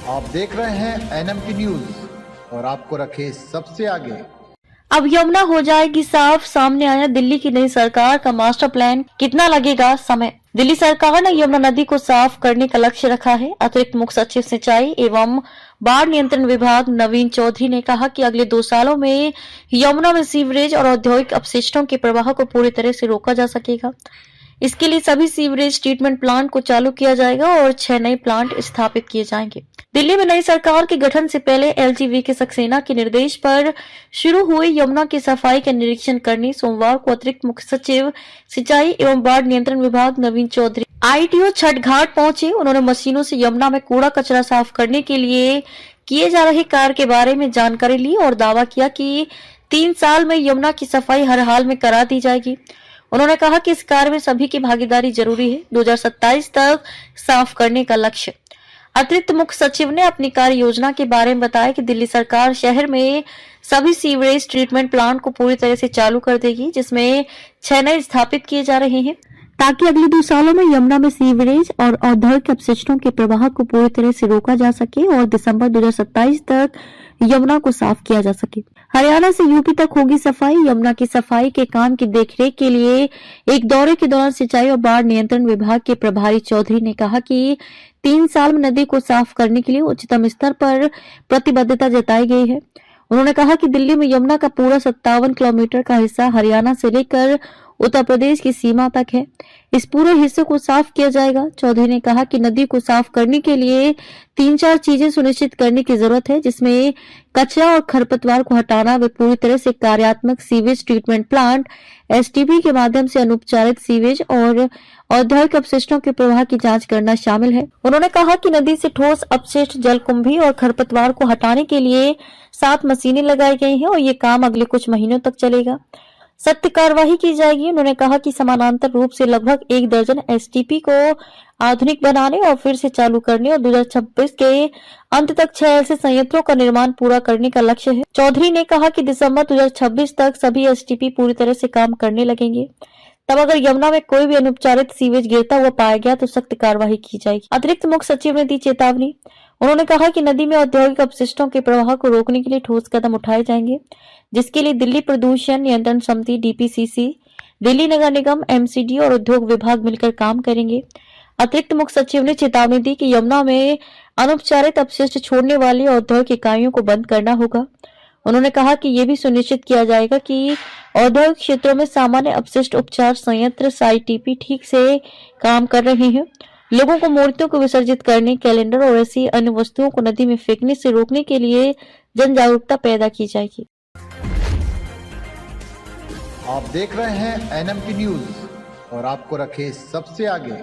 आप देख रहे हैं NMT न्यूज और आपको रखे सबसे आगे। अब यमुना हो जाएगी साफ, सामने आया दिल्ली की नई सरकार का मास्टर प्लान, कितना लगेगा समय। दिल्ली सरकार ने यमुना नदी को साफ करने का लक्ष्य रखा है। अतिरिक्त मुख्य सचिव सिंचाई एवं बाढ़ नियंत्रण विभाग नवीन चौधरी ने कहा कि अगले 2 सालों में यमुना में सीवरेज और औद्योगिक अपशिष्टों के प्रवाह को पूरी तरह से रोका जा सकेगा। इसके लिए सभी सीवरेज ट्रीटमेंट प्लांट को चालू किया जाएगा और 6 नए प्लांट स्थापित किए जाएंगे। दिल्ली में नई सरकार के गठन से पहले LGV सक्सेना के निर्देश पर शुरू हुई यमुना की सफाई का निरीक्षण करने सोमवार को अतिरिक्त मुख्य सचिव सिंचाई एवं बाढ़ नियंत्रण विभाग नवीन चौधरी ITO छठ घाट पहुंचे। उन्होंने मशीनों से यमुना में कूड़ा कचरा साफ करने के लिए किए जा रहे कार्य के बारे में जानकारी ली और दावा किया कि 3 साल में यमुना की सफाई हर हाल में करा दी जाएगी। उन्होंने कहा कि इस कार्य में सभी की भागीदारी जरूरी है। 2027 तक साफ करने का लक्ष्य। अतिरिक्त मुख्य सचिव ने अपनी कार्य योजना के बारे में बताया कि दिल्ली सरकार शहर में सभी सीवरेज ट्रीटमेंट प्लांट को पूरी तरह से चालू कर देगी, जिसमें 6 नए स्थापित किए जा रहे हैं ताकि अगले 2 सालों में यमुना में सीवरेज और औद्योगिक अपशिष्टों के प्रवाह को पूरी तरह से रोका जा सके और दिसंबर 2027 तक यमुना को साफ किया जा सके। हरियाणा से यूपी तक होगी सफाई। यमुना की सफाई के काम की देखरेख के लिए एक दौरे के दौरान सिंचाई और बाढ़ नियंत्रण विभाग के प्रभारी चौधरी ने कहा कि 3 साल में नदी को साफ करने के लिए उच्चतम स्तर पर प्रतिबद्धता जताई गई है। उन्होंने कहा कि दिल्ली में यमुना का पूरा 57 किलोमीटर का हिस्सा हरियाणा से लेकर उत्तर प्रदेश की सीमा तक है। इस पूरे हिस्से को साफ किया जाएगा। चौधरी ने कहा कि नदी को साफ करने के लिए 3-4 चीजें सुनिश्चित करने की जरूरत है, जिसमें कचरा और खरपतवार को हटाना व पूरी तरह से कार्यात्मक सीवेज ट्रीटमेंट प्लांट STP के माध्यम से अनुपचारित सीवेज और औद्योगिक अपशिष्टों के प्रवाह की जांच करना शामिल है। उन्होंने कहा कि नदी से ठोस अपशिष्ट, जलकुंभी और खरपतवार को हटाने के लिए 7 मशीनें लगाई गई हैं और ये काम अगले कुछ महीनों तक चलेगा। सख्त कार्रवाई की जाएगी। उन्होंने कहा कि समानांतर रूप से लगभग 1 दर्जन STP को आधुनिक बनाने और फिर से चालू करने और 2026 के अंत तक 6 ऐसे संयंत्रों का निर्माण पूरा करने का लक्ष्य है। चौधरी ने कहा कि दिसंबर 2026 तक सभी STP पूरी तरह से काम करने लगेंगे। तब अगर यमुना में कोई भी अनुपचारित सीवेज गिरता हुआ पाया गया तो सख्त कार्रवाई की जाएगी। अतिरिक्त मुख्य सचिव ने दी चेतावनी। उन्होंने कहा कि नदी में औद्योगिक अपशिष्टों के प्रवाह को रोकने के लिए ठोस कदम उठाए जाएंगे, जिसके लिए दिल्ली प्रदूषण नियंत्रण समिति DPCC, दिल्ली नगर निगम MCD और उद्योग विभाग मिलकर काम करेंगे। अतिरिक्त मुख्य सचिव ने चेतावनी दी कि यमुना में अनुपचारित अपशिष्ट छोड़ने वाली औद्योगिक इकाइयों को बंद करना होगा। उन्होंने कहा कि यह भी सुनिश्चित किया जाएगा कि औद्योगिक क्षेत्रों में सामान्य अपशिष्ट उपचार संयंत्र SITP ठीक से काम कर रहे हैं। लोगों को मूर्तियों को विसर्जित करने, कैलेंडर और ऐसी अन्य वस्तुओं को नदी में फेंकने से रोकने के लिए जन जागरूकता पैदा की जाएगी। आप देख रहे हैं NMT न्यूज और आपको रखे सबसे आगे।